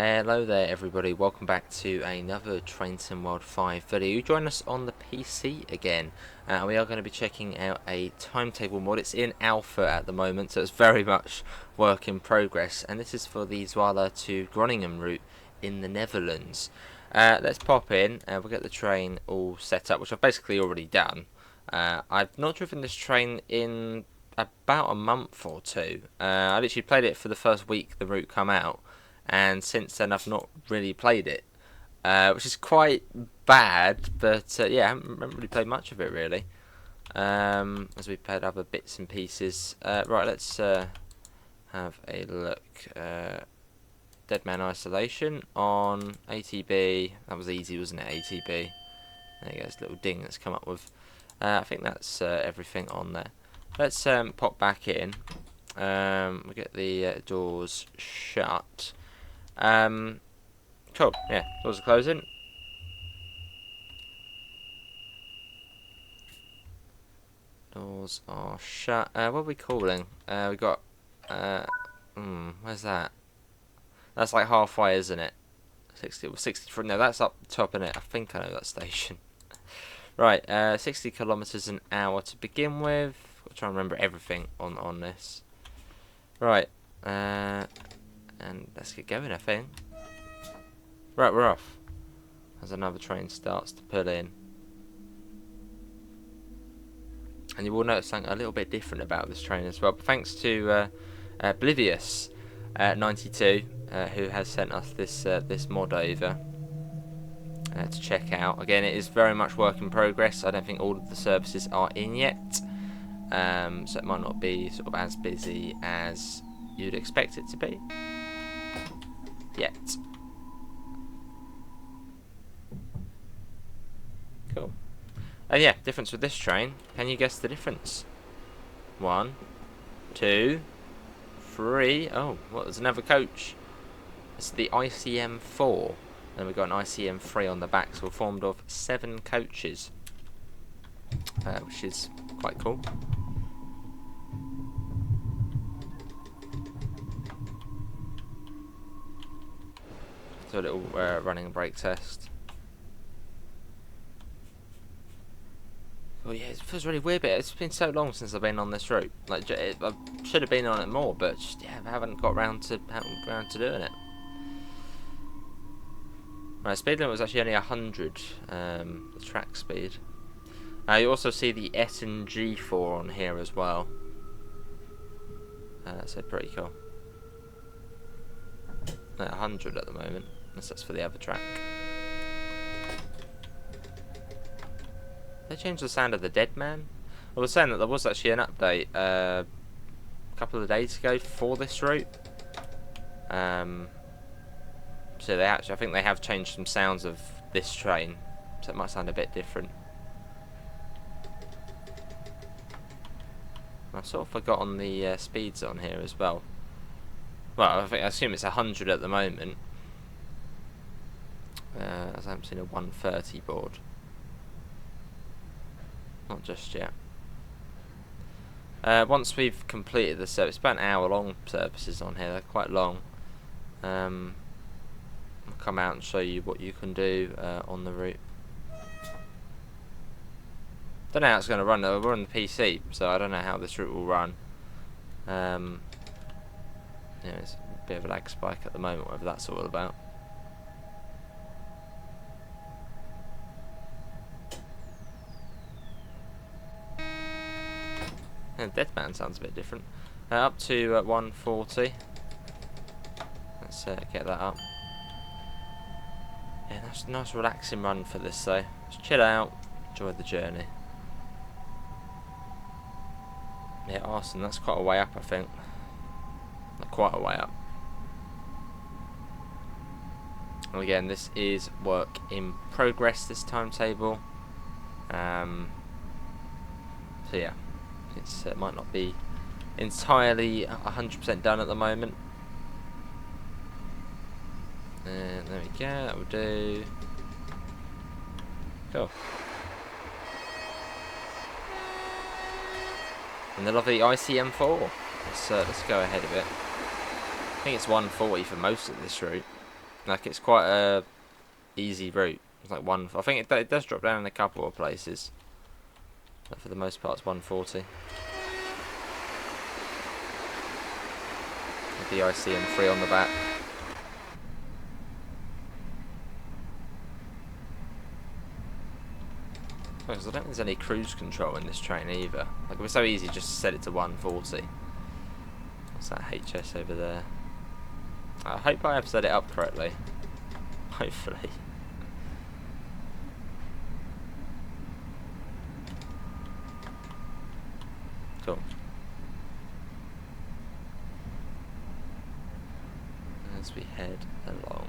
Hello there everybody, welcome back to another Train Sim World 5 video. You join us on the PC again. We are going to be checking out a timetable mod. It's in alpha at the moment, so it's very much work in progress. And this is for the Zwolle to Groningen route in the Netherlands. Let's pop in, we'll get the train all set up, which I've basically already done. I've not driven this train in about a month or two. I literally played it for the first week the route come out. And since then I've not really played it, which is quite bad, but yeah, I haven't really played much of it really, as we played other bits and pieces. Right, let's have a look. Dead Man Isolation on ATB, that was easy, wasn't it? ATB, there you go, this little ding that's come up with. I think that's everything on there. Let's pop back in. We get the doors shut. Cool, yeah, doors are closing. Doors are shut. What are we calling? We got, where's that? That's like halfway, isn't it? 63, no, that's up top, in it. I think I know that station. Right, 60 kilometers an hour to begin with. I'll try and remember everything on this. Right, and let's get going, I think. Right, we're off. As another train starts to pull in. And you will notice something a little bit different about this train as well. But thanks to Oblivious92, who has sent us this mod over to check out. Again, it is very much work in progress. I don't think all of the services are in yet. So it might not be sort of as busy as you'd expect it to be. Yet. Cool. And yeah, difference with this train. Can you guess the difference? 1, 2, 3. Oh, well, there's another coach. It's the ICM4. Then we've got an ICM3 on the back, so we're formed of 7 coaches, which is quite cool. So a little running brake test. Oh yeah, it feels really weird, but it's been so long since I've been on this route. Like, I should have been on it more, but just, yeah, I haven't got round to doing it. Right, speed limit was actually only 100, the track speed. You also see the SNG4 on here as well. So pretty cool. 100 at the moment, unless that's for the other track. They changed the sound of the Dead Man. I was saying that there was actually an update a couple of days ago for this route. So they actually, I think they have changed some sounds of this train, so it might sound a bit different. I sort of forgot on the speeds on here as well. Well, I assume it's 100 at the moment, as I haven't seen a 130 board. Not just yet. Once we've completed the service, about an hour long services on here, they're quite long. I'll come out and show you what you can do on the route. Don't know how it's going to run though. We're on the PC, so I don't know how this route will run. Yeah, it's a bit of a lag spike at the moment, whatever that's all about. And Dead Man sounds a bit different. Up to 140. Let's get that up. Yeah, that's a nice relaxing run for this though. Just chill out, enjoy the journey. Yeah, Arson, that's quite a way up, I think. Not quite a way up. And again, this is work in progress, this timetable. So yeah, it might not be entirely 100% done at the moment. And there we go, that will do. Cool. And the lovely ICM4. Let's go ahead of it. I think it's 140 for most of this route. Like, it's quite a easy route. It's like one. I think it does drop down in a couple of places, but for the most part, it's 140. With the ICM4 on the back. Because I don't think there's any cruise control in this train either. Like, it was so easy just to set it to 140. What's that HS over there? I hope I have set it up correctly. Hopefully. Cool. As we head along.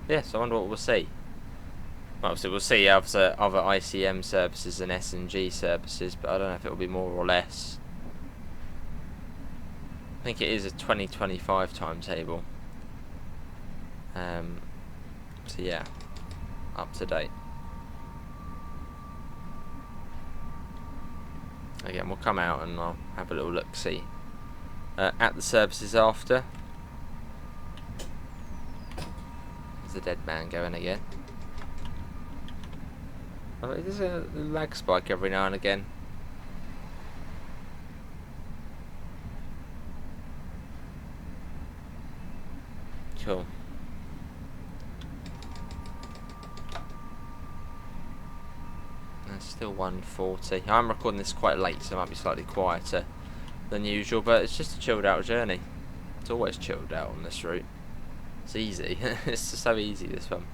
Yes, I wonder what we'll see. Well, obviously we'll see other ICM services and SNG services, but I don't know if it will be more or less. I think it is a 2025 timetable. So yeah, up to date. Again, we'll come out and I'll have a little look-see at the services after. There's the dead man going again. Oh, there's a lag spike every now and again. Cool. It's still 140. I'm recording this quite late, so it might be slightly quieter than usual, but it's just a chilled out journey. It's always chilled out on this route. It's easy. It's just so easy, this one.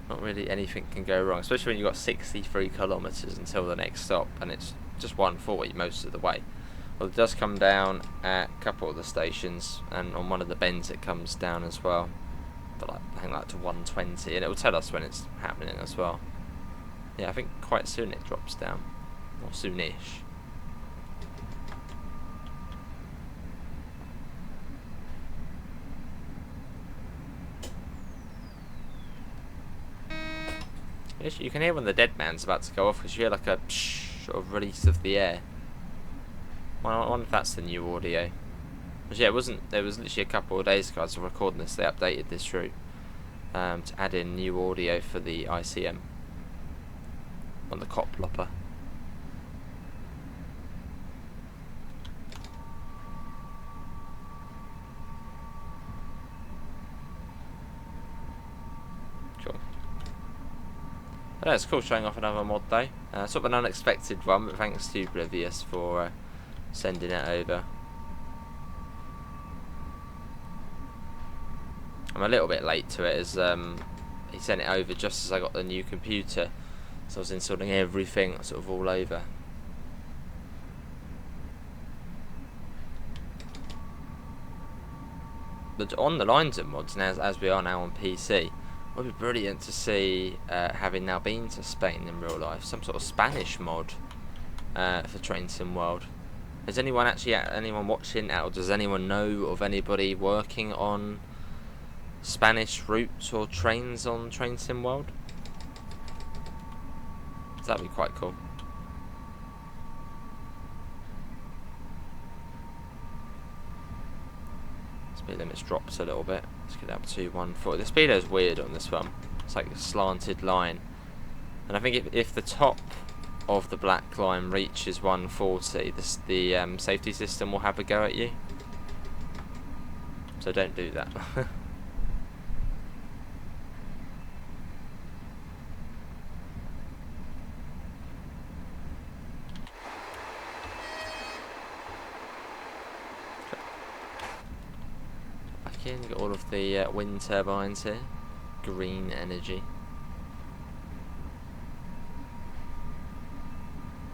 Not really anything can go wrong, especially when you've got 63 kilometres until the next stop, and it's just 140 most of the way. Well, it does come down at a couple of the stations, and on one of the bends it comes down as well. But like, I think like to 120, and it will tell us when it's happening as well. Yeah, I think quite soon it drops down, or soonish. You can hear when the dead man's about to go off, because you hear like a psh, sort of release of the air. Well, I wonder if that's the new audio. But yeah, it wasn't. There was literally a couple of days ago I was recording this. They updated this route to add in new audio for the ICM on the cop lopper. Cool. Oh, it's cool showing off another mod though. Sort of an unexpected one, but thanks to Oblivious for sending it over. I'm a little bit late to it, as he sent it over just as I got the new computer, so I was installing everything sort of all over. But on the lines of mods, now as we are now on PC, it would be brilliant to see, having now been to Spain in real life, some sort of Spanish mod for Train Sim World. Is anyone watching out? Does anyone know of anybody working on Spanish routes or trains on Train Sim World? That'd be quite cool. Speed limit's dropped a little bit. Let's get up to 140. The speedo's weird on this one. It's like a slanted line, and I think if the top of the black line reaches 140, the safety system will have a go at you. So don't do that. Back in, got all of the wind turbines here. Green energy.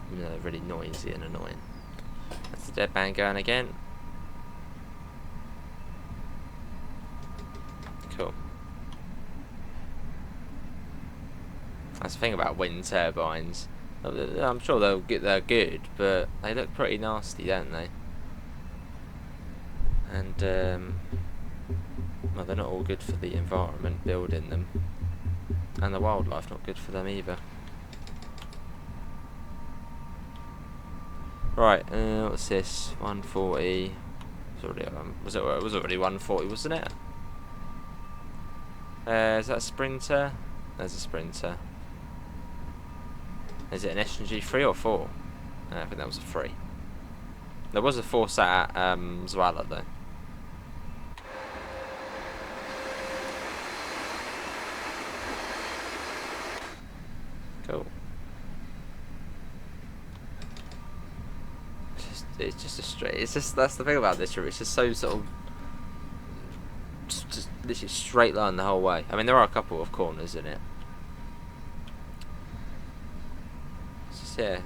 Even though they're really noisy and annoying. That's the dead man going again. Cool. That's the thing about wind turbines. I'm sure they're good, but they look pretty nasty, don't they? And well, they're not all good for the environment, building them, and the wildlife not good for them either. Right, what's this? 140. It was already 140, wasn't it? Is that a Sprinter? There's a Sprinter. Is it an SNG4 or 4? I think that was a 3. There was a 4 sat at Zwolle though. Cool. It's just a straight. It's just, that's the thing about this route. It's just so sort of just literally straight line the whole way. I mean, there are a couple of corners in it. It's just, yeah,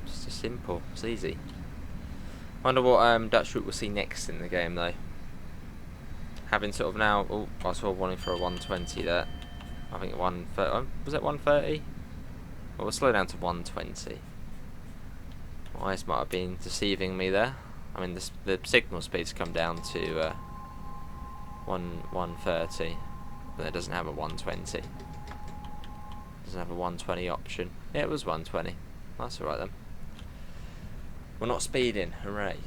just simple. It's easy. Wonder what Dutch route we'll see next in the game though. Having sort of now, oh, I saw wanting for a 120 there. I think 130. Was it 130? Well, we'll slow down to 120. My eyes might have been deceiving me there. I mean, the signal speeds come down to 130, but it doesn't have a 120. It doesn't have a 120 option. Yeah, it was 120. That's alright then. We're not speeding. Hooray.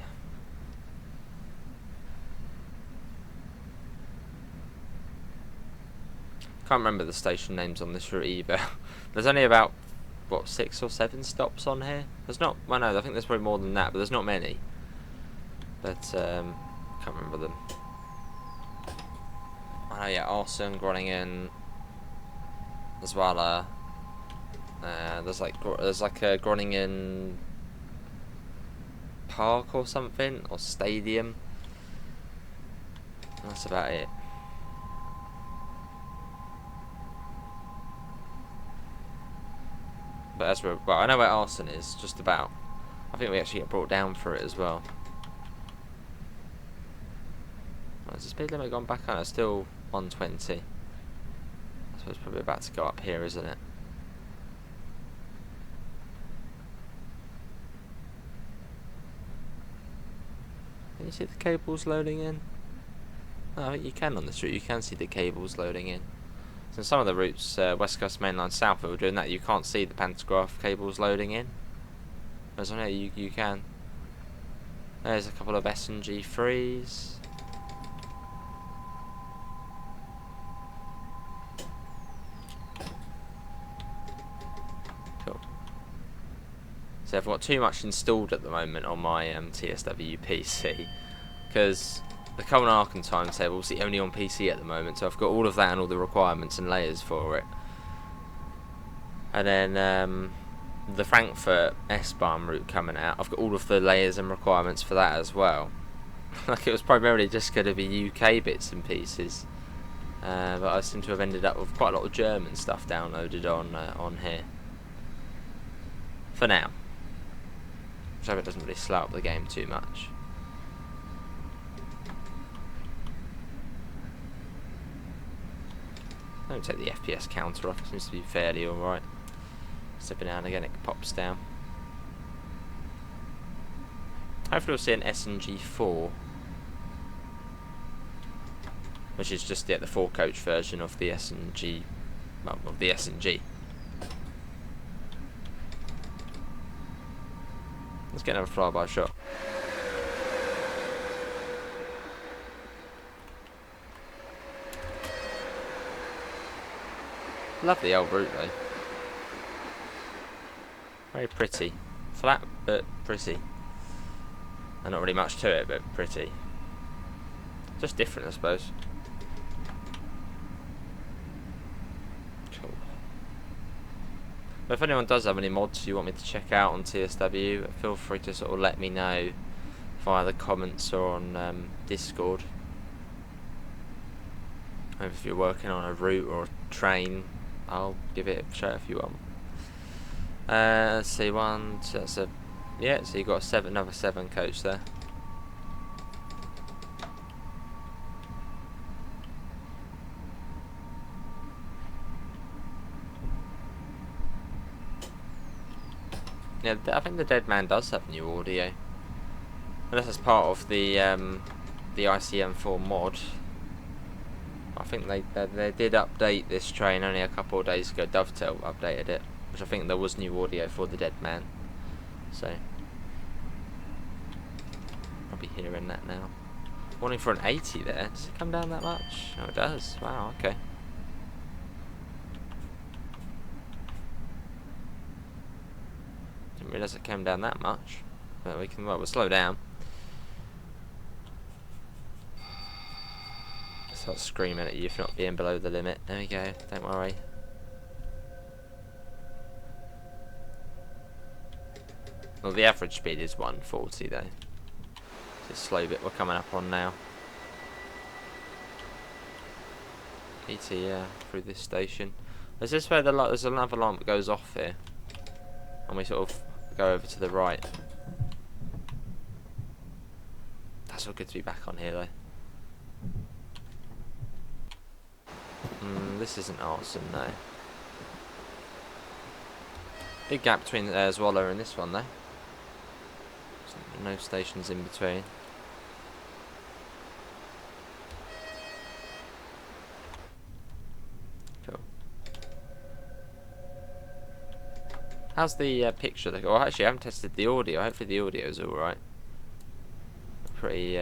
Can't remember the station names on this route either. There's only about, what, 6 or 7 stops on here? There's not, well no, I think there's probably more than that, but there's not many. But, can't remember them. I know, yeah, Zwolle Groningen, Zwolle. There's like a Groningen Park or something, or stadium. That's about it. But as well, I know where Arson is, just about. I think we actually get brought down for it as well. Has the speed limit gone back on? It's still 120. I suppose it's probably about to go up here, isn't it? Can you see the cables loading in? Oh, I think you can on this route. You can see the cables loading in. So some of the routes, West Coast Mainline South, we're doing that. You can't see the pantograph cables loading in. Whereas on here, you can. There's a couple of SNG4s. Cool. So I've got too much installed at the moment on my TSW PC, because the Common Archon timetable is only on PC at the moment, so I've got all of that and all the requirements and layers for it. And then the Frankfurt S-Bahn route coming out, I've got all of the layers and requirements for that as well. Like, it was primarily just going to be UK bits and pieces, but I seem to have ended up with quite a lot of German stuff downloaded on here. For now. Which I hope it doesn't really slow up the game too much. Don't take the FPS counter off, it seems to be fairly alright. Every now and again it pops down. Hopefully we'll see an SNG4, which is just the 4-coach version of the SNG, well, of the SNG. Let's get another flyby shot. Lovely old route though. Very pretty. Flat but pretty. And not really much to it, but pretty. Just different, I suppose. Cool. But if anyone does have any mods you want me to check out on TSW, feel free to sort of let me know via the comments or on Discord. Maybe if you're working on a route or a train, I'll give it a shot if you want. Let's see, one, so that's a, yeah, so you got another 7 coach there. Yeah, I think the Dead Man does have new audio. Unless it's part of the ICM4 mod. I think they did update this train only a couple of days ago. Dovetail updated it, which I think there was new audio for the Dead Man. So be hearing that now. Warning for an 80 there. Does it come down that much? Oh, it does. Wow, okay. Didn't realise it came down that much. But we can, well, we'll slow down. Start screaming at you for not being below the limit. There we go, don't worry. Well, the average speed is 140 though. This slow bit we're coming up on now. ET, yeah, through this station. Is this where there's another lamp that goes off here? And we sort of go over to the right. That's all good to be back on here though. This isn't arson, no. Big gap between Zwolle and this one though. No stations in between. Cool. How's the picture look? Oh, actually I haven't tested the audio. Hopefully the audio is alright. Pretty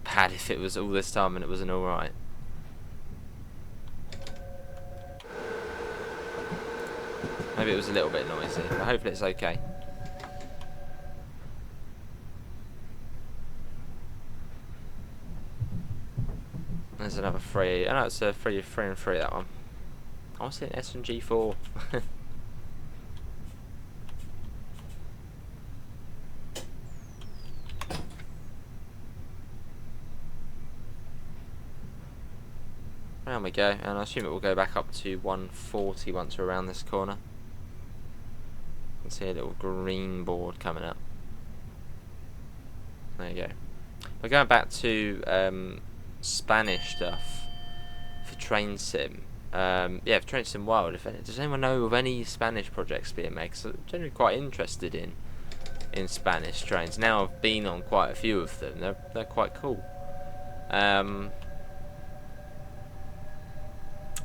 bad if it was all this time and it wasn't alright. Maybe it was a little bit noisy, but hopefully it's okay. There's another 3. Oh no, it's a 3 and 3 that one. I want to see an SNG4. There we go, and I assume it will go back up to 140 once we're around this corner. You can see a little green board coming up. There you go. We're going back to Spanish stuff for Train Sim. Yeah, for Train Sim World. Does anyone know of any Spanish projects being made? Because I'm generally quite interested in Spanish trains. Now I've been on quite a few of them. They're quite cool.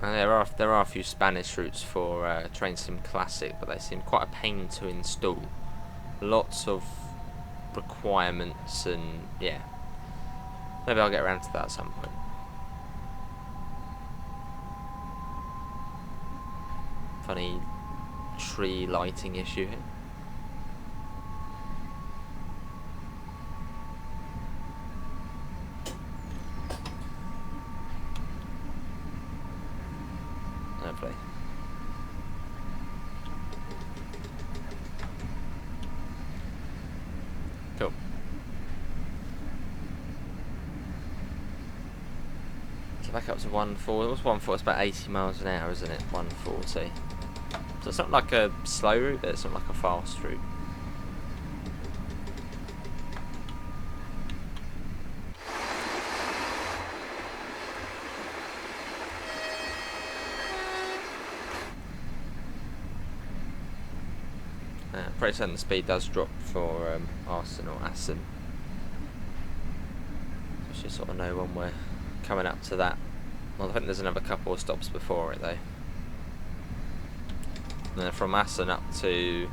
And there are a few Spanish routes for Train Sim Classic, but they seem quite a pain to install. Lots of requirements, and yeah, maybe I'll get around to that at some point. Funny tree lighting issue here. Lovely. Cool. So back up to 140. What's 140? It's about 80 miles an hour, isn't it? 140. So it's not like a slow route, but it's not like a fast route. Pretty certain the speed does drop for Arson or Assen. So just sort of know when we're coming up to that. Well, I think there's another couple of stops before it though. And then from Assen up to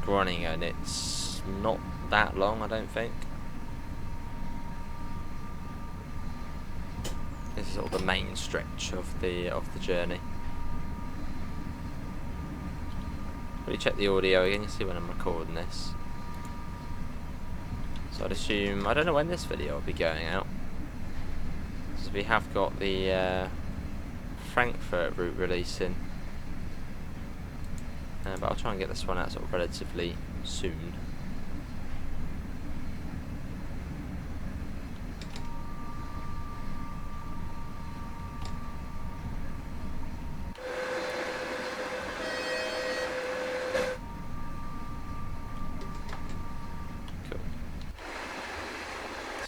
Groningen, it's not that long, I don't think. This is sort of the main stretch of the journey. Really check the audio again, you see when I'm recording this. So I'd assume, I don't know when this video will be going out. So we have got the Frankfurt route releasing. But I'll try and get this one out sort of relatively soon.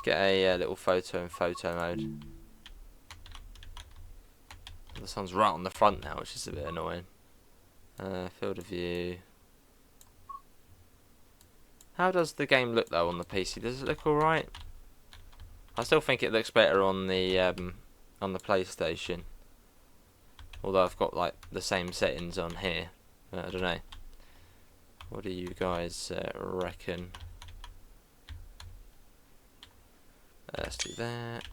Get a little photo in photo mode. The sun's right on the front now, which is a bit annoying. Field of view. How does the game look though on the PC? Does it look alright? I still think it looks better on the PlayStation. Although I've got like the same settings on here. I don't know. What do you guys reckon? Let's do that.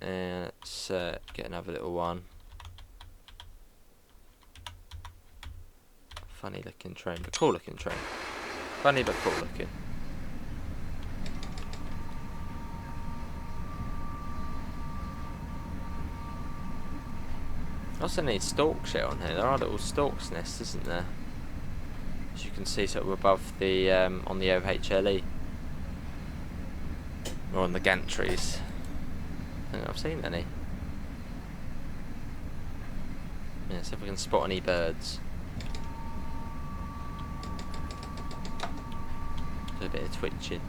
And let's get another little one. Funny looking train, but cool looking train. Funny but cool looking. Also need stork shit on here. There are little stork's nests, isn't there? As you can see, sort of above the on the OHLE or on the gantries. I don't think I've seen any. Yeah, see if we can spot any birds. Do a bit of twitching.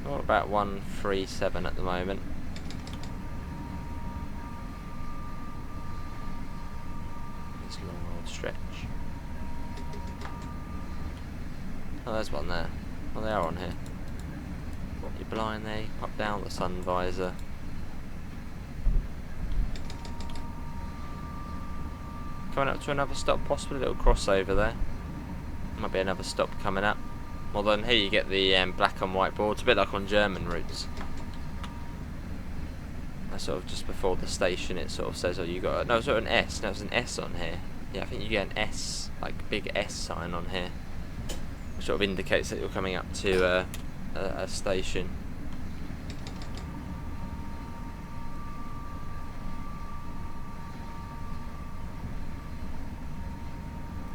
We're about 137 at the moment. This long old stretch. Oh, there's one there. Oh, they are on here. You're blind there. Pop down the sun visor. Coming up to another stop, possibly a little crossover there. Might be another stop coming up. Well then, here you get the black and white boards, a bit like on German routes. That's sort of just before the station. It sort of says, "Oh, you got no, sort of an S." No, there's an S on here. Yeah, I think you get an S, like big S sign on here, which sort of indicates that you're coming up to a station.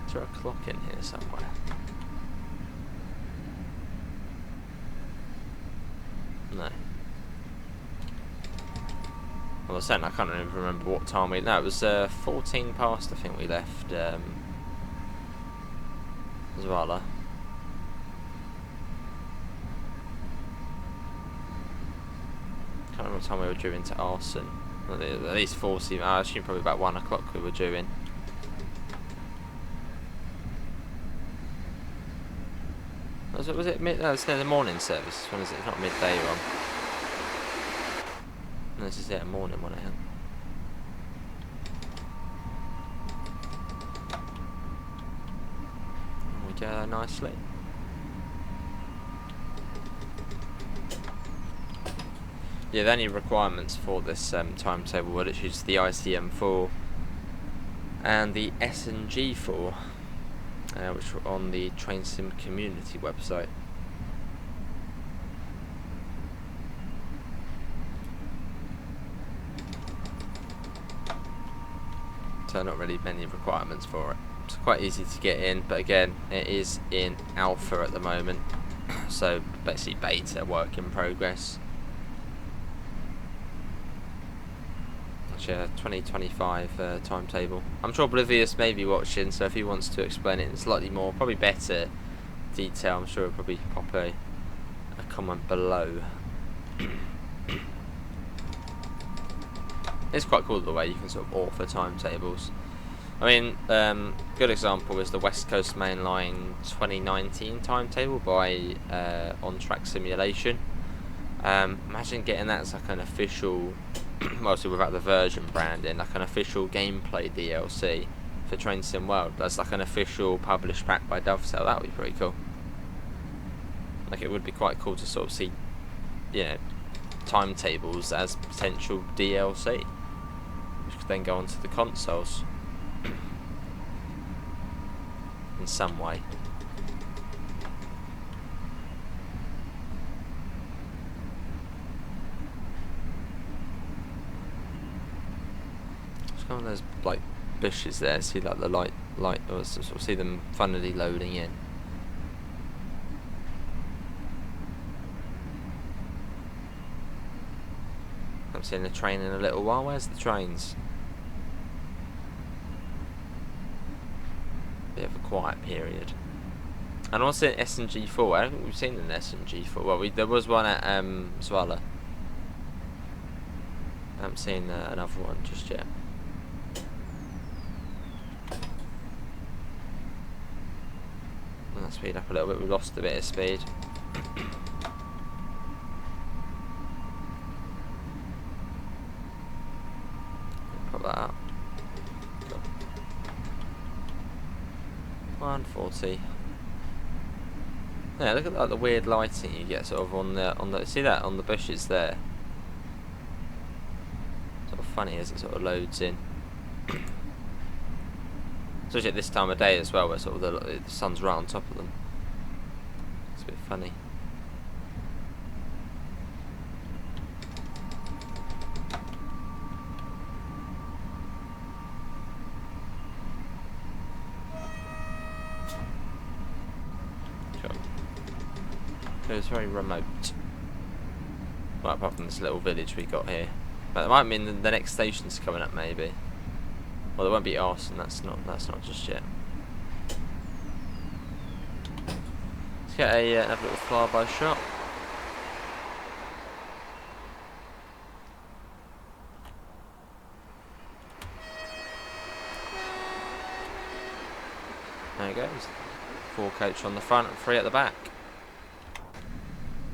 Is there a clock in here somewhere? No. Well, I was saying I can't even remember what time we. No, it was 14 past. I think we left Zwolle. Can't remember what time we were due into Arsen. Well, at least 40. I assume probably about 1 o'clock we were due in. Was it mid? No, it's the morning service. When is it? It's not midday one. No, this is a morning one, I think. We go there nicely. Yeah, the only requirements for this timetable were literally just the ICM4 and the SNG4. Which were on the Train Sim community website. So not really many requirements for it. It's quite easy to get in, but again, it is in alpha at the moment. So basically beta, work in progress. Yeah, 2025 timetable. I'm sure Oblivious may be watching, so if he wants to explain it in slightly more, probably better detail, I'm sure he'll probably pop a comment below. It's quite cool the way you can sort of author timetables. I mean, good example is the West Coast Main Line 2019 timetable by On Track Simulation. Imagine getting that as like an official, mostly without the version branding, like an official gameplay DLC for Train Sim World. That's like an official published pack by Dovetail. That would be pretty cool. Like, it would be quite cool to sort of see, you know, timetables as potential DLC, which could then go onto the consoles in some way. Some of those like bushes there, see like the light, or sort of see them funnily loading in. I haven't seen a train in a little while. Where's the trains? Bit of a quiet period. And also in SNG4. I don't think we've seen an SNG4. Well, there was one at Zwolle. I haven't seen another one just yet. Let's speed up a little bit. We lost a bit of speed. Put that up. Cool. 140. Yeah, look at like the weird lighting you get sort of on the see that on the bushes there. Sort of funny as it sort of loads in. Especially at this time of day as well, where sort of the sun's right on top of them. It's a bit funny. It was very remote. Well, apart from this little village we got here. But it might mean the next station's coming up, maybe. Well, there won't be arson. That's not just yet. Let's get another little flyby shot. There it goes. 4 coach on the front and 3 at the back.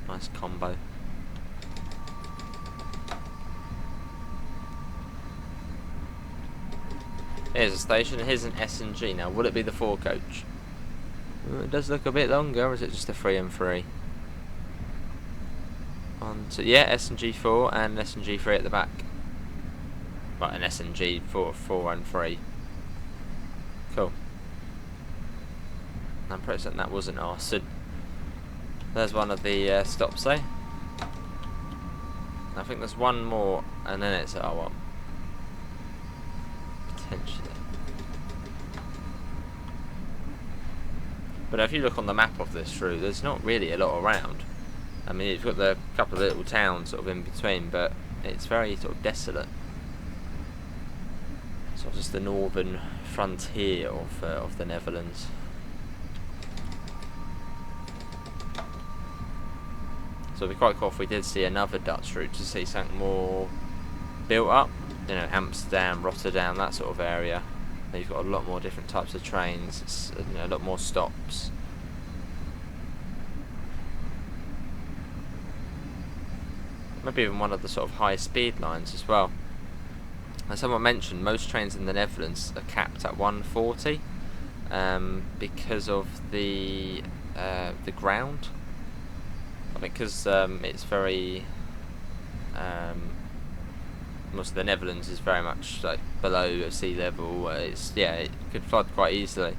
Nice combo. Here's a station, here's an SNG. Now, will it be the 4 coach? It does look a bit longer, or is it just a 3 and 3? Yeah, SNG4 and SNG3 at the back. Right, an SNG4, 4 and 3. Cool. I'm pretty certain that wasn't arson. There's one of the stops there. I think there's one more, and then it's R1. Potentially. But if you look on the map of this route, there's not really a lot around. I mean, you've got the couple of little towns sort of in between, but it's very sort of desolate. Sort of just the northern frontier of the Netherlands. So it'd be quite cool if we did see another Dutch route to see something more built up. You know, Amsterdam, Rotterdam, that sort of area. You've got a lot more different types of trains. It's, you know, a lot more stops. Maybe even one of the sort of high speed lines as well. As someone mentioned, most trains in the Netherlands are capped at 140 because of the ground. I think because it's very most of the Netherlands is very much like below sea level. It could flood quite easily.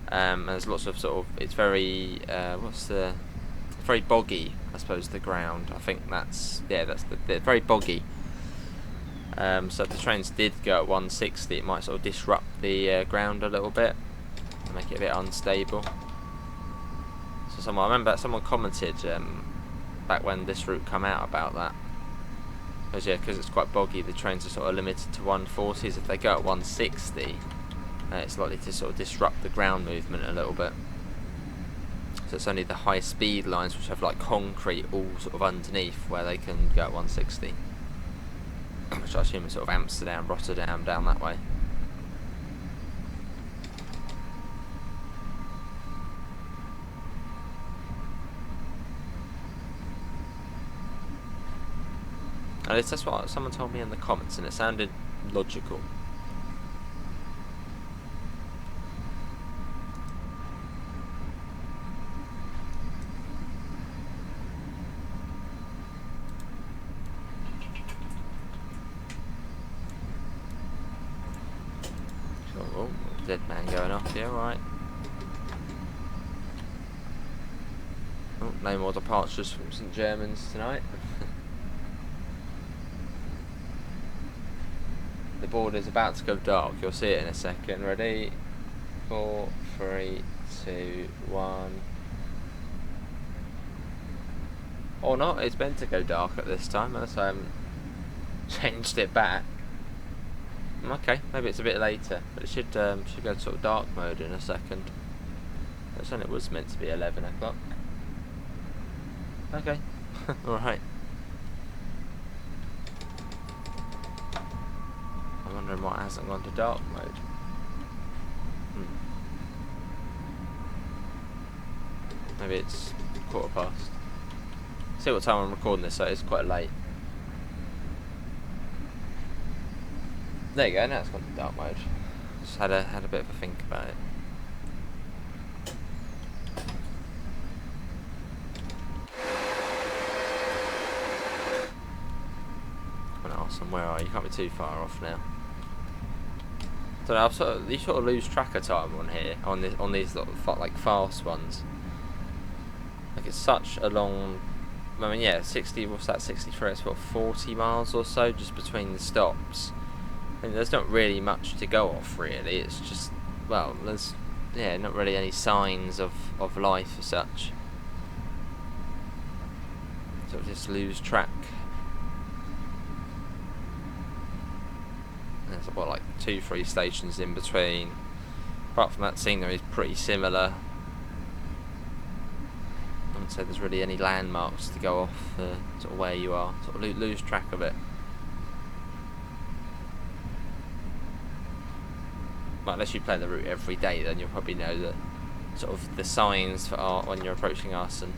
And there's lots of sort of it's very very boggy, I suppose, the ground. I think that's very boggy. So if the trains did go at 160, it might sort of disrupt the ground a little bit and make it a bit unstable. So I remember someone commented back when this route come out about that. Because it's quite boggy, the trains are sort of limited to 140s. If they go at 160, it's likely to sort of disrupt the ground movement a little bit. So it's only the high speed lines which have like concrete all sort of underneath where they can go at 160. Which I assume is sort of Amsterdam, Rotterdam, down that way. At least that's what someone told me in the comments, and it sounded logical. Oh, dead man going off here, right. Oh, no more departures from St. Germans tonight. The board is about to go dark. You'll see it in a second. Ready? 4, 3, 2, 1. Or not. It's meant to go dark at this time, unless I haven't changed it back. Okay, maybe it's a bit later, but it should go to sort of dark mode in a second. I thought it was meant to be 11 o'clock. Okay. All right. I'm wondering why it hasn't gone to dark mode. Maybe it's 1:15. See what time I'm recording this, so it's quite late. There you go, now it's gone to dark mode. Just had a bit of a think about it. Awesome, where are you? You can't be too far off now. So now you sort of lose track of time on here, on these like fast ones. Like it's such a long. I mean, yeah, 60. What's that? 63. It's what 40 miles or so just between the stops. And there's not really much to go off, really. It's just, well, there's not really any signs of life as such. So just lose track. There's what, like 2-3 stations in between. Apart from that, scenery is pretty similar. I wouldn't say there's really any landmarks to go off sort of where you are. Sort of lose track of it. Well, unless you play the route every day, then you'll probably know that sort of the signs for when you're approaching Arson.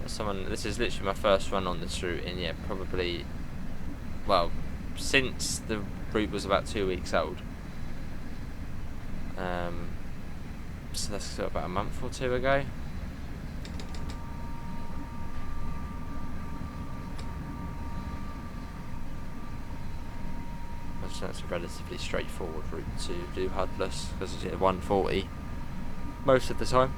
This is literally my first run on this route, and yeah, probably, well, since the route was about 2 weeks old. So that's about a month or two ago. That's a relatively straightforward route to do HUDless because it's at 140 most of the time.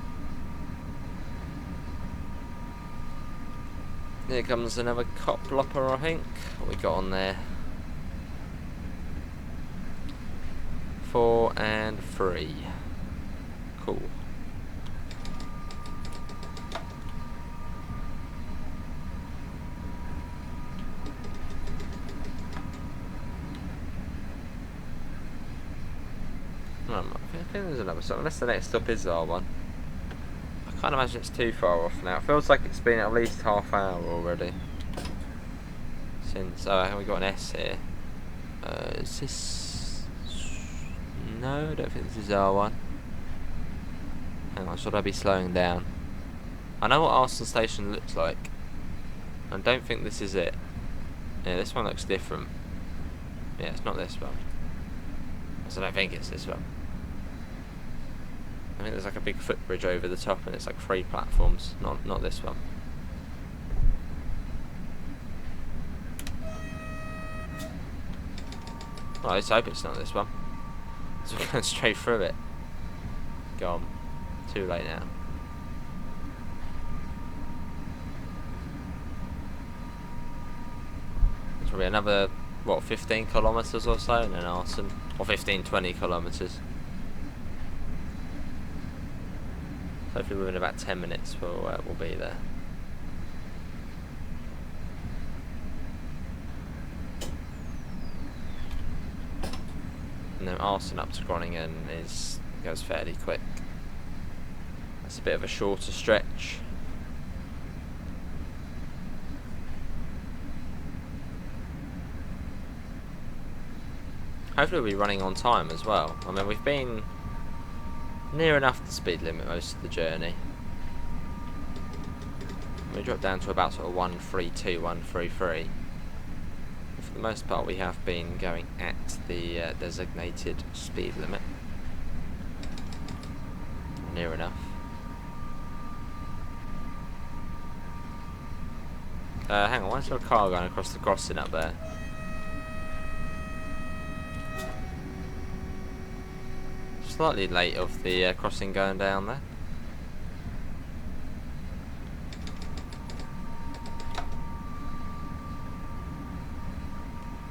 Here comes another cop lopper, I think. What we got on there? 4 and 3. Cool. I think there's another stop, unless the next stop is our one. I can't imagine it's too far off now. It feels like it's been at least half hour already. Since, have we got an S here? Is this... No, I don't think this is our one. Hang on, should I be slowing down? I know what Arson Station looks like. I don't think this is it. Yeah, this one looks different. Yeah, it's not this one. So I don't think it's this one. I think there's like a big footbridge over the top and it's like 3 platforms, not this one. Well, let's hope it's not this one. So we're going straight through it. Gone. Too late now. It's probably another, what, 15 kilometres or so, and then Arson. Or 15-20 kilometres. Hopefully within about 10 minutes we'll be there. And then Arson up to Groningen goes fairly quick. That's a bit of a shorter stretch. Hopefully we'll be running on time as well. I mean, we've been near enough the speed limit most of the journey. We dropped down to about sort of 132, 133. For the most part, we have been going at the designated speed limit. Near enough. Hang on, why is there a car going across the crossing up there? Slightly late of the crossing going down there.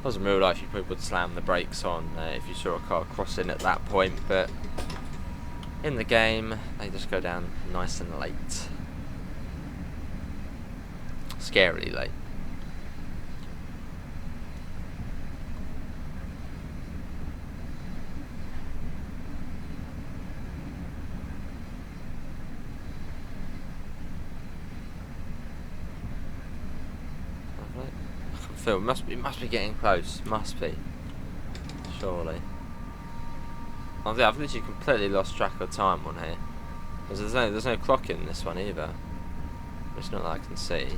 As in real life, you probably would slam the brakes on if you saw a car crossing at that point, but in the game, they just go down nice and late. Scarily late. It must be getting close. Must be. Surely. I've literally completely lost track of time on here. Because there's no clock in this one either. It's not that I can see.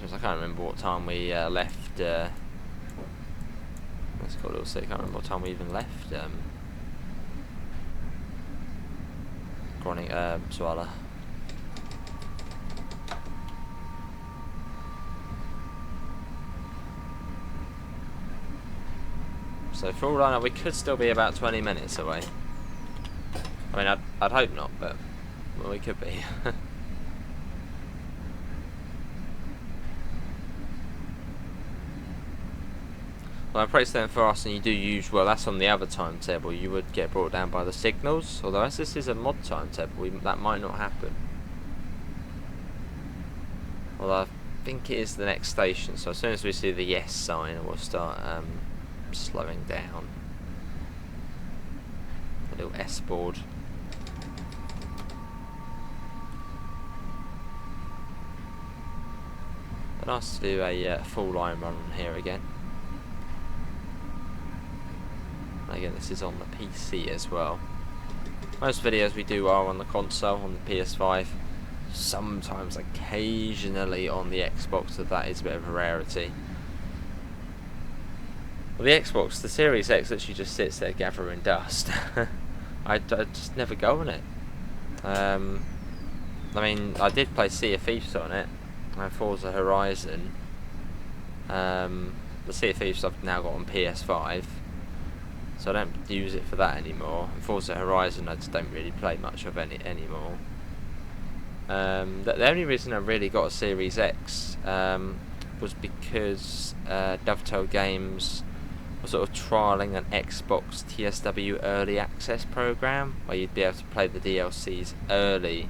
I can't remember what time we left. Let's call it. I can't remember what time we even left. Groningen, Zwolle. So for all I know, we could still be about 20 minutes away. I mean, I'd hope not, but well, we could be. Well, I'm pretty certain for us, and you do use, well, that's on the other timetable, you would get brought down by the signals. Although as this is a mod timetable, that might not happen. Although I think it is the next station, so as soon as we see the yes sign, we'll start slowing down. A little S board. But nice to do a full line run here again. And again, this is on the PC as well. Most videos we do are on the console, on the PS5. Sometimes, occasionally on the Xbox, so that is a bit of a rarity. Well, the Xbox, the Series X actually just sits there gathering dust. I just never go on it. I mean, I did play Sea of Thieves on it, and Forza Horizon. The Sea of Thieves I've now got on PS5, so I don't use it for that anymore. And Forza Horizon I just don't really play much of anymore. The only reason I really got a Series X was because Dovetail Games was sort of trialling an Xbox TSW Early Access program where you'd be able to play the DLCs early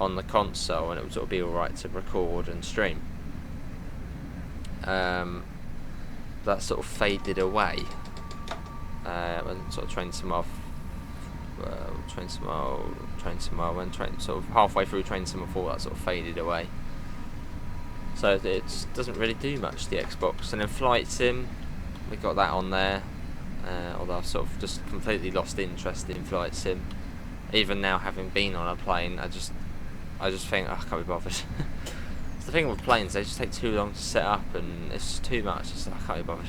on the console, and it would sort of be alright to record and stream. That sort of faded away when sort of Train Sim sort of halfway through Train Sim 4, that sort of faded away. So it doesn't really do much, the Xbox. And then Flight Sim, we got that on there. Although I've sort of just completely lost interest in Flight Sim. Even now, having been on a plane, I just think, oh, I can't be bothered. It's the thing with planes, they just take too long to set up, and it's just too much. It's like, I can't be bothered.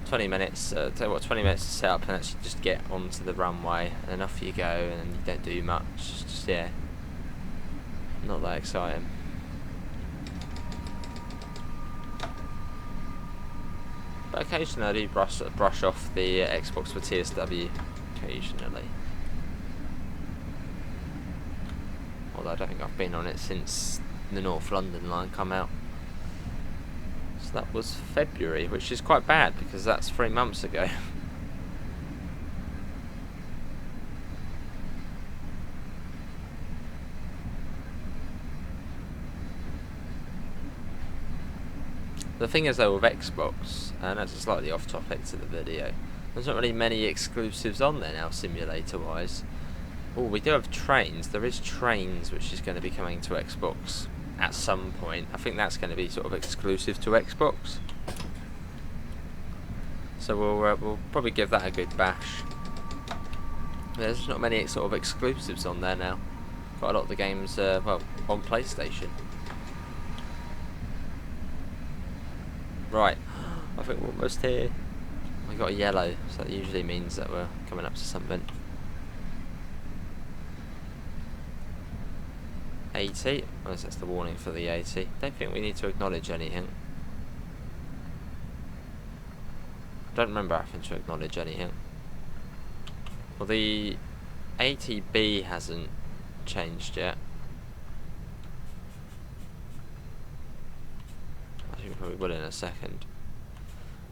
20 minutes, tell you what, 20 minutes to set up and actually just get onto the runway, and off you go, and you don't do much. It's just, yeah, not that exciting. But occasionally I do brush off the Xbox for TSW, occasionally. Although I don't think I've been on it since the North London line come out. So that was February, which is quite bad because that's 3 months ago. The thing is though with Xbox, and that's slightly off topic to the video, there's not really many exclusives on there now simulator wise. Oh, we do have Trains. There is Trains which is going to be coming to Xbox at some point. I think that's going to be sort of exclusive to Xbox. So we'll probably give that a good bash. There's not many sort of exclusives on there now. Quite a lot of the games, well, on PlayStation. Right, I think we're almost here. We got a yellow, so that usually means that we're coming up to something. 80, well, that's the warning for the 80. Don't think we need to acknowledge anything. Don't remember having to acknowledge anything. Well, the 80B hasn't changed yet. I think we probably will in a second.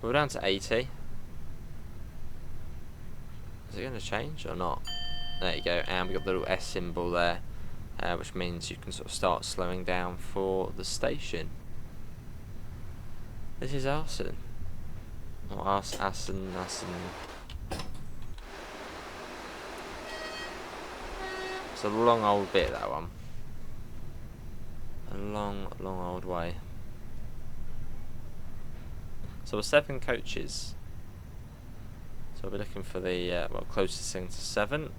We're down to 80. Is it going to change or not? There you go, and we got the little S symbol there. Which means you can sort of start slowing down for the station. This is Arson. Or Arson. It's a long old bit, that one. A long old way. So we're 7 coaches. So we'll be looking for the well, closest thing to 7.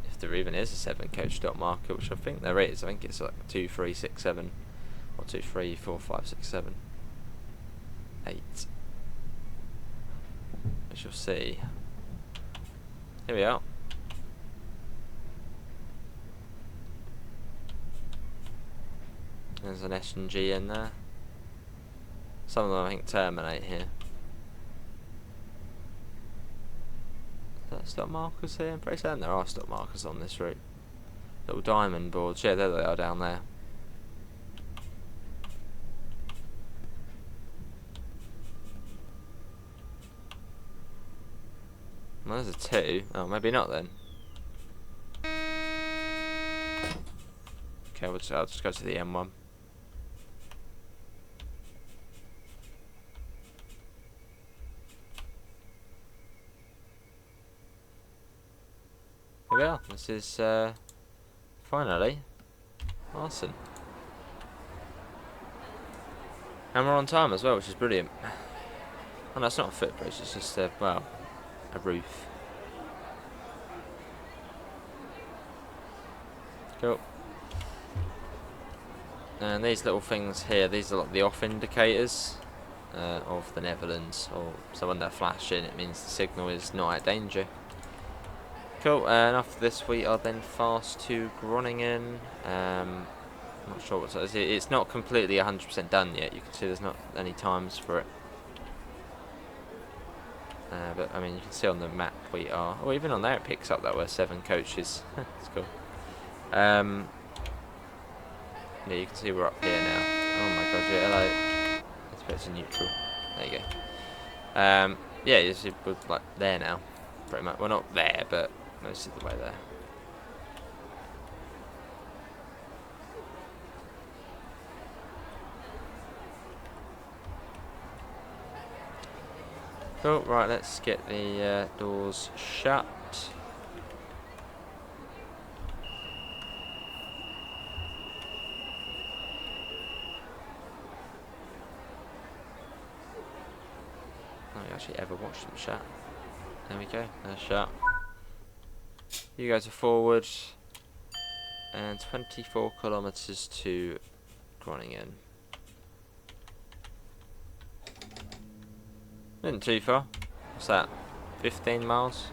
If there even is a 7 coach dot marker, which I think there is. I think it's like 2, 3, 6, 7, or 2, 3, 4, 5, 6, 7, 8. As you'll see. Here we are. There's an SNG in there. Some of them I think terminate here. stop markers here? I'm pretty certain there are stop markers on this route. Little diamond boards. Yeah, there they are down there. Well, there's a 2. Oh, maybe not then. Okay, I'll just go to the M1. Here we are. This is finally Arson. And we're on time as well, which is brilliant. Oh no, it's not a footbridge, it's just well, a roof. Cool. And these little things here, these are like the off indicators of the Netherlands. So when they're flashing, it means the signal is not at danger. Cool, and after this we are then fast to Groningen. I'm not sure what it is. It's not completely 100% done yet. You can see there's not any times for it. But I mean, you can see on the map we are. Oh, even on there it picks up that we're 7 coaches. That's cool. Yeah, you can see we're up here now. Oh my god, yeah, hello. Let's put it to neutral. There you go. Yeah, you see we're like there now. Pretty much. Well, not there, but most of the way there. Cool, right, let's get the doors shut. I don't actually ever watched them shut. There we go, they're shut. You guys are forward. And 24 kilometers to Groningen. Isn't too far. What's that? 15 miles?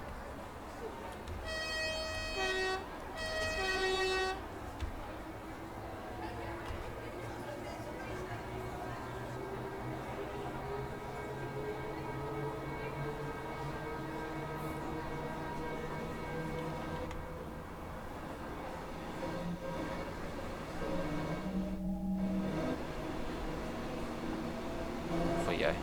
Off we go.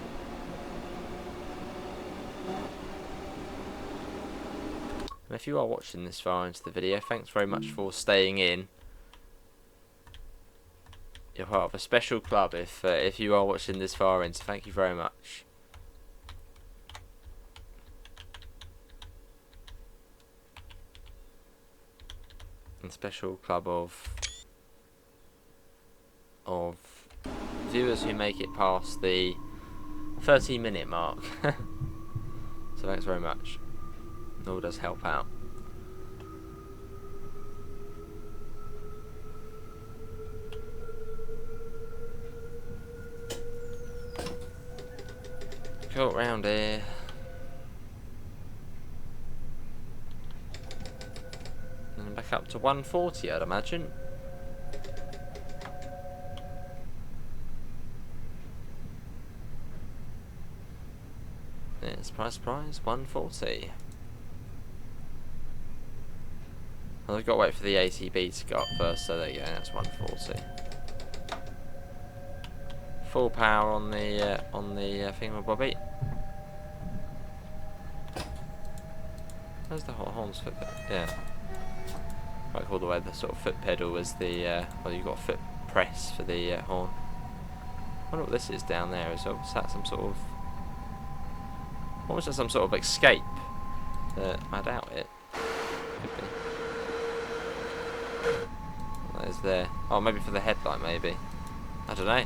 And if you are watching this far into the video, thanks very much for staying in. You're part of a special club if you are watching this far in, so thank you very much. And special club of viewers who make it past the 30-minute mark. So thanks very much. It all does help out. Cool, round here. And back up to 140, I'd imagine. Yeah, surprise, 140. Well, I've got to wait for the ATB to go up first, so there you go, that's 140. Full power on the thingamabobbie. Where's the horns foot? Yeah, quite cool the way the sort of foot pedal is the well, you've got a foot press for the horn. I wonder what this is down there as well. Is that some sort of? Almost like some sort of escape. I doubt it. Could be. That is there. Oh, maybe for the headlight, maybe. I don't know.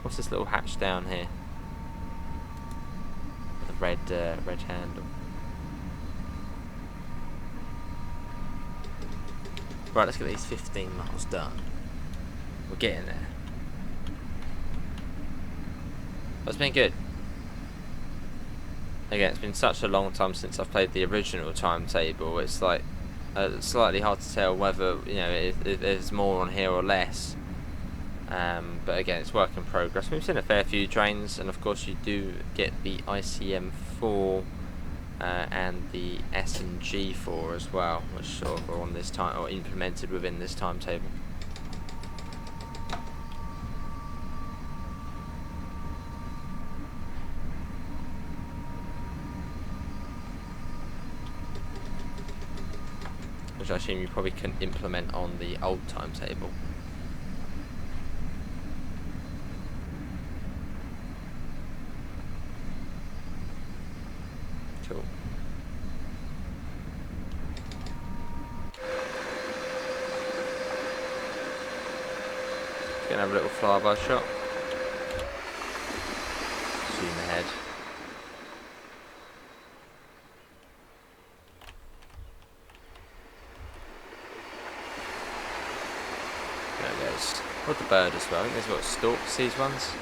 What's this little hatch down here? The red handle. Right, let's get these 15 miles done. We're getting there. But it's been good. Again, it's been such a long time since I've played the original Timetable. It's like slightly hard to tell whether if there's more on here or less. But again, it's work in progress. We've seen a fair few trains, and of course you do get the ICM4 and the SNG4 as well, which sort of are on this time or implemented within this timetable. Which I assume you probably can implement on the old timetable. Cool. Gonna have a little flyby shot. Zoom ahead. There goes. What the bird as well. I think there's what stalks these ones.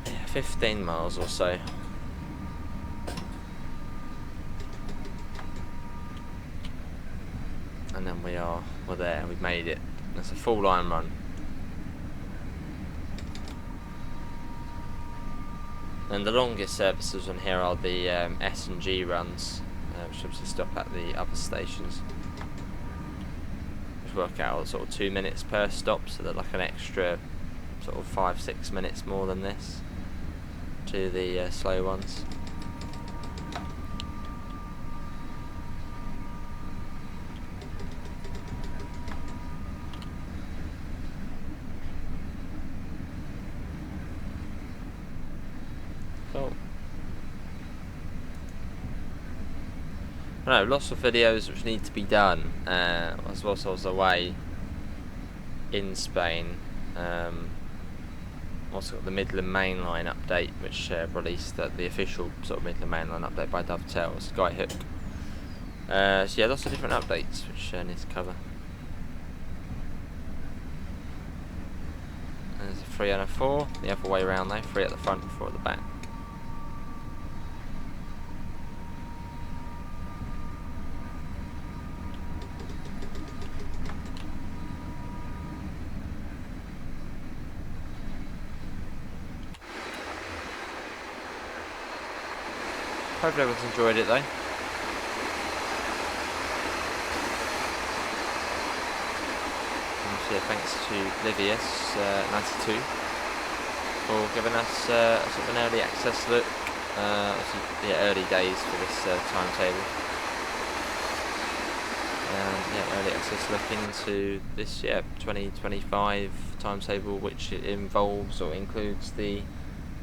Yeah, 15 miles or so. And then we're there, we've made it. That's a full line run. And the longest services on here are the S&G runs, which obviously stop at the other stations. Which work out sort of 2 minutes per stop, so they're like an extra sort of 5-6 minutes more than this to the slow ones. Cool. No, lots of videos which need to be done. As well as I was away in Spain. Also got the Midland Mainline update, which released the official sort of Midland Mainline update by Dovetail, Skyhook. So yeah, lots of different updates which need to cover. There's a 3 and a 4, the other way around though, 3 at the front, 4 at the back. Hopefully everyone's enjoyed it though. So yeah, thanks to Livius92 for giving us sort of an early access look. Obviously, yeah, early days for this timetable. Yeah, early access look into this 2025 timetable, which involves or includes the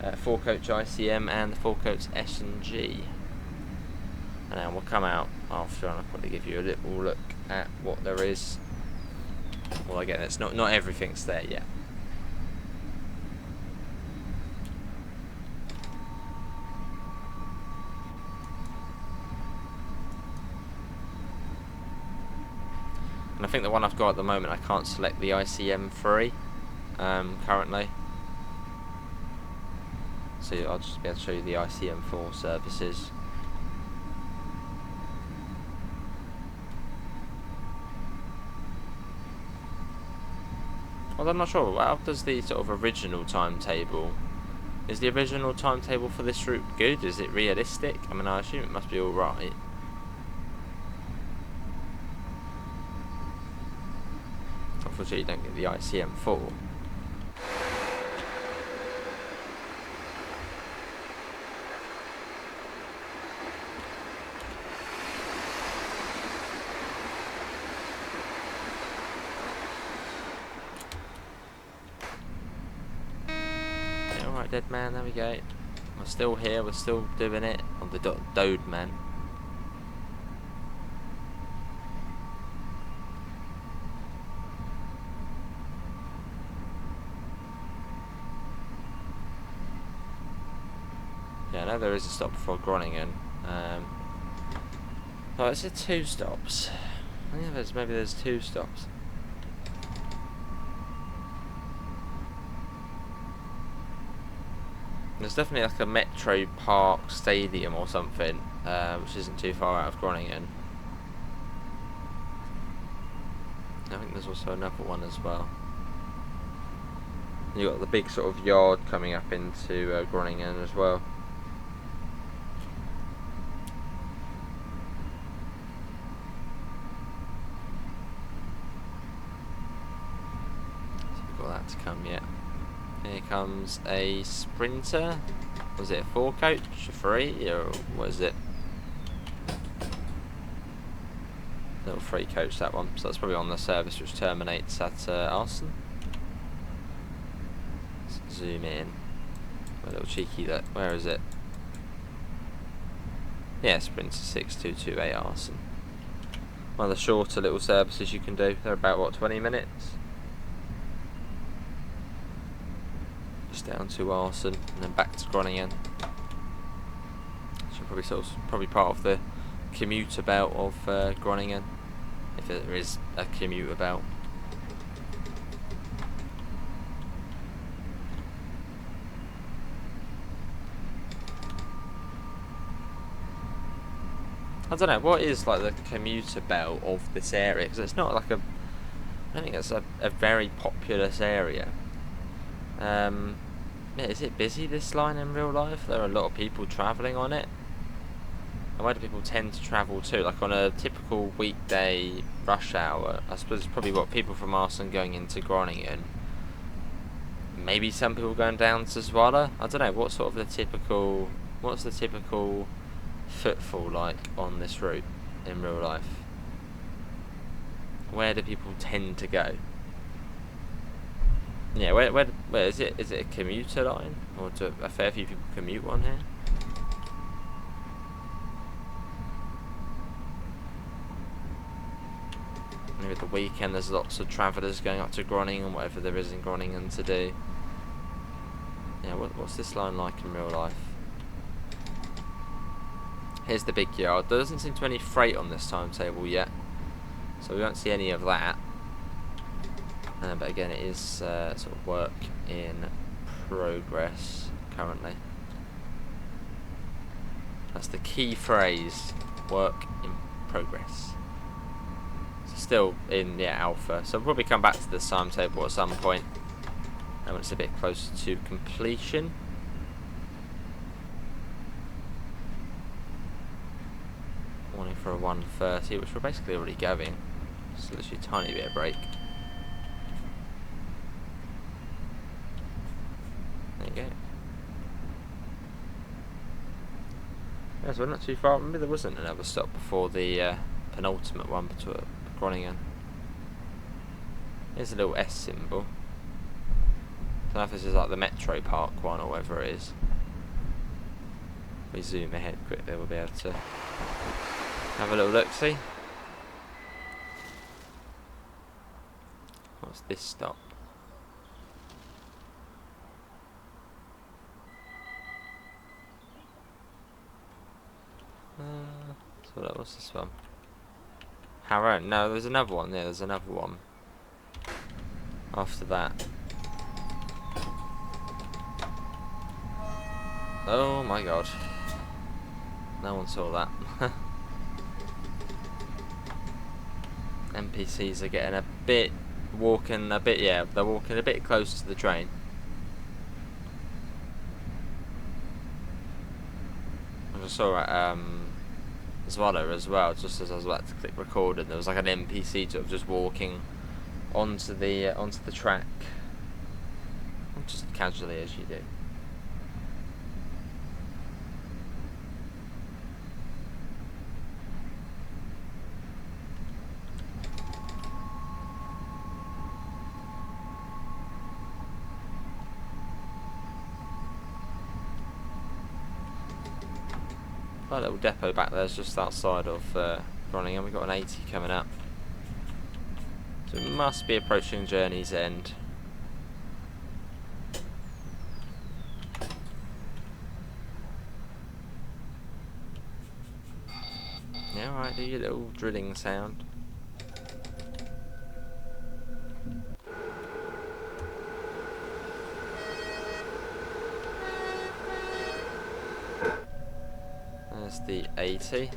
4-coach ICM and the 4-coach SNG. And then we'll come out after and I'll probably give you a little look at what there is. Well, again, it's not everything's there yet. And I think the one I've got at the moment, I can't select the ICM3 currently. So I'll just be able to show you the ICM4 services. Well, I'm not sure. How does the sort of original timetable? Is the original timetable for this route good? Is it realistic? I mean, I assume it must be all right. Unfortunately, you don't get the ICM4. Alright, dead man, there we go. We're still here, we're still doing it on the Dode man. Yeah, I know there is a stop before Groningen. Oh, is it 2 stops? I think maybe there's 2 stops. There's definitely like a Metro Park Stadium or something, which isn't too far out of Groningen. I think there's also another one as well. You got the big sort of yard coming up into Groningen as well. So we've got that to come yet. Here comes a Sprinter. Was it a 4 coach, a 3, or what is it? Little 3 coach, that one. So that's probably on the service which terminates at Arsenal. Let's zoom in. A little cheeky that. Where is it? Yeah, Sprinter 6228 Arsenal. One of the shorter little services you can do. They're about what, 20 minutes? Just down to Arsenal and then back to Groningen. So probably part of the commuter belt of Groningen, if there is a commuter belt. I don't know, what is like the commuter belt of this area? Because it's not like I don't think it's a very populous area. Yeah, is it busy, this line, in real life? There are a lot of people travelling on it. And where do people tend to travel to? Like on a typical weekday rush hour, I suppose it's probably what, people from Arsenal going into Groningen. Maybe some people going down to Zwolle. I don't know, what's the typical footfall like on this route in real life? Where do people tend to go? Yeah, where is it? Is it a commuter line, or do a fair few people commute on here? Maybe at the weekend there's lots of travellers going up to Groningen, whatever there is in Groningen to do. Yeah, what's this line like in real life? Here's the big yard. There doesn't seem to be any freight on this timetable yet, so we won't see any of that. But again, it is sort of work in progress currently. That's the key phrase, work in progress. So still in alpha, so we'll probably come back to this timetable at some point when it's a bit closer to completion. Warning for a 1:30, which we're basically already going. Just literally a tiny bit of break. There you go. Yeah, so we're not too far. Maybe there wasn't another stop before the penultimate one between Groningen. Here's a little S symbol. I don't know if this is like the Metro Park one or whatever it is. If we zoom ahead quickly, we'll be able to have a little look-see. What's this stop? So what's this one? Harrow? No, there's another one. Yeah, there's another one. After that. Oh my god. No one saw that. NPCs are getting they're walking a bit close to the train. I just saw at Zwolle as well, just as I was about to click record, and there was like an NPC sort of just walking onto the track, just casually as you do. Our little depot back there is just outside of Groningen. We've got an 80 coming up, so we must be approaching journey's end. Yeah, alright, do your little drilling sound. There's the 80.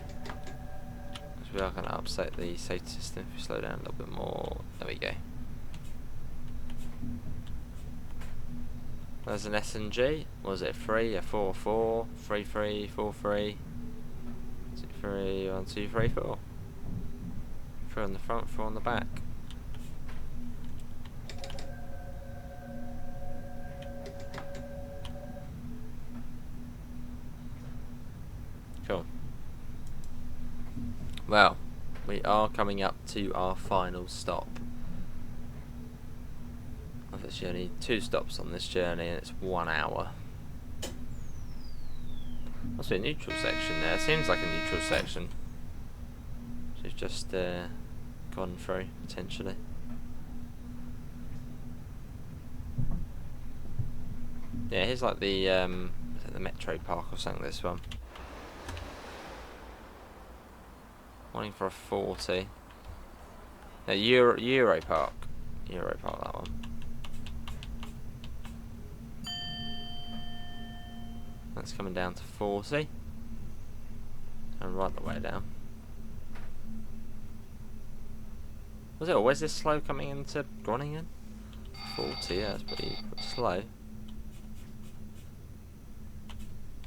We are going to upset the safety system if we slow down a little bit more. There we go. There's an SNG. Was it 3, a 4, 4, 3, 3, 4, 3, 2, 3, 1, 2, 3, 4. 3 on the front, 4 on the back. Cool. Well, we are coming up to our final stop of this journey. 2 stops on this journey and it's 1 hour. Must be a neutral section there. Seems like a neutral section. She's just gone through, potentially. Yeah, here's like the metro park or something, this one. Wanting for a 40. No, Euro Park. Euro Park, that one. That's coming down to 40. And right the way down. Was it always this slow coming into Groningen? 40, yeah, that's pretty slow.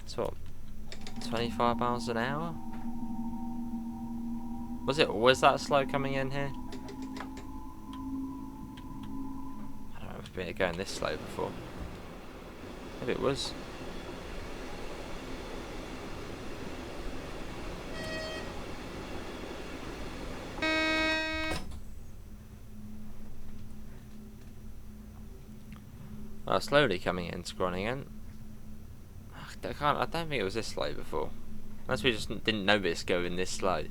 It's what, 25 miles an hour? Was it always that slow coming in here? I don't remember it going this slow before. Maybe it was. Well, slowly coming into Groningen. I don't think it was this slow before. Unless we just didn't notice going this slow.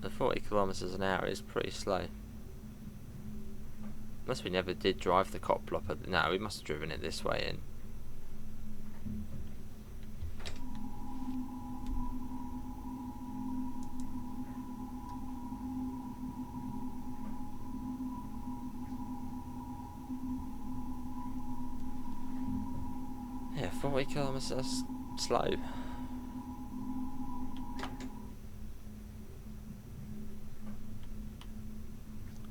The 40 kilometers an hour is pretty slow. Unless we never did drive the cop block. No, we must have driven it this way in. Yeah, 40 kilometers, that's slow.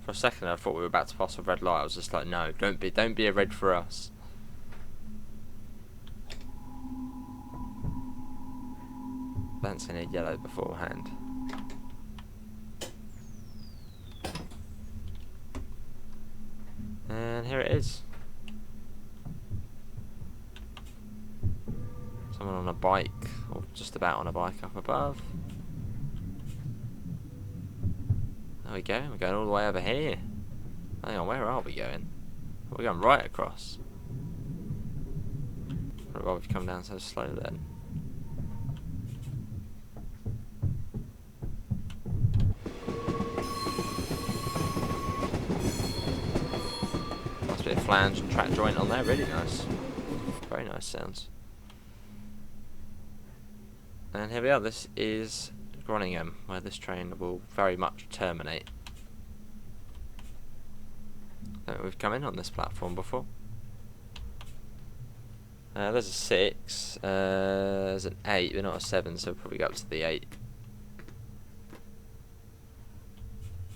For a second I thought we were about to pass a red light. I was just like, no, don't be a red for us. Hadn't seen a yellow beforehand. And here it is. Someone on a bike, or just about on a bike up above. There we go, we're going all the way over here. Hang on, where are we going? We're going right across. Why have we come down so slow then? Must be a flange and track joint on there, really nice. Very nice sounds. And here we are, this is Groningen, where this train will very much terminate. I don't think we've come in on this platform before. There's a 6, there's an 8, but not a 7, so we'll probably go up to the 8.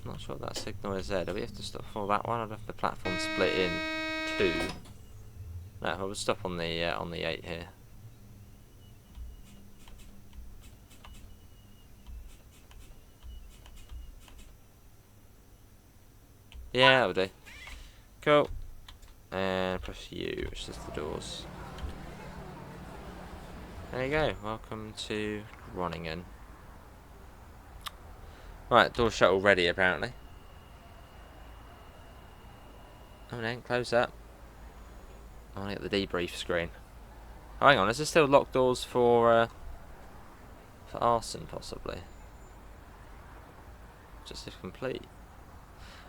Not sure what that signal is there. Do we have to stop for that one? I'd have the platform split in 2. No, we'll stop on the 8 here. Yeah, that'll do. Cool. And press U, which is the doors. There you go. Welcome to Groningen. Right, door shut already, apparently. Oh no, close that. I want to get the debrief screen. Oh, hang on, is there still locked doors for arson, possibly? Just if complete.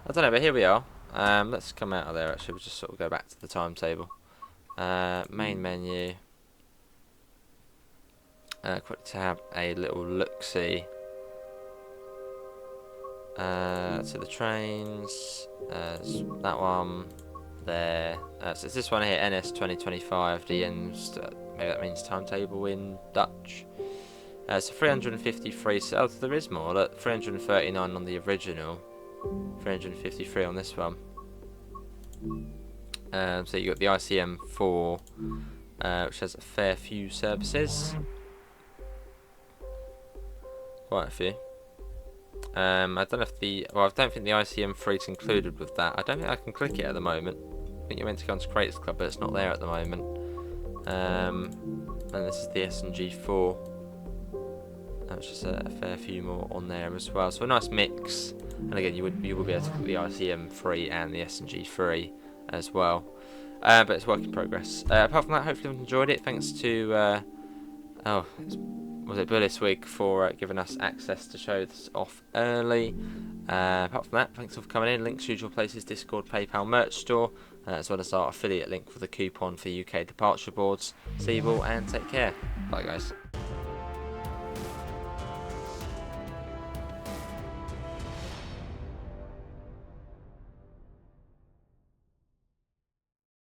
I don't know, but here we are. Let's come out of there, actually. We'll just sort of go back to the timetable. Main menu. Quick to have a little look-see. To the trains. That one there. So it's this one here, NS 2025. DN's, maybe that means timetable in Dutch. So 353, so oh, there is more. Look, 339 on the original, 353 on this one. So you got the ICM4, which has a fair few services, quite a few. I don't know if I don't think the ICM3 is included with that. I don't think I can click it at the moment. I think you're meant to go onto Creators Club, but it's not there at the moment. And this is the SNG4. That's just a fair few more on there as well. So a nice mix. And again, you will be able to click the ICM3 and the SNG3 as well. But it's work in progress. Apart from that, hopefully you've enjoyed it. Thanks to was it Bulliswig for giving us access to show this off early. Apart from that, thanks for coming in. Links, usual places: Discord, PayPal, merch store, as well as our affiliate link for the coupon for UK departure boards. See you all and take care. Bye, guys.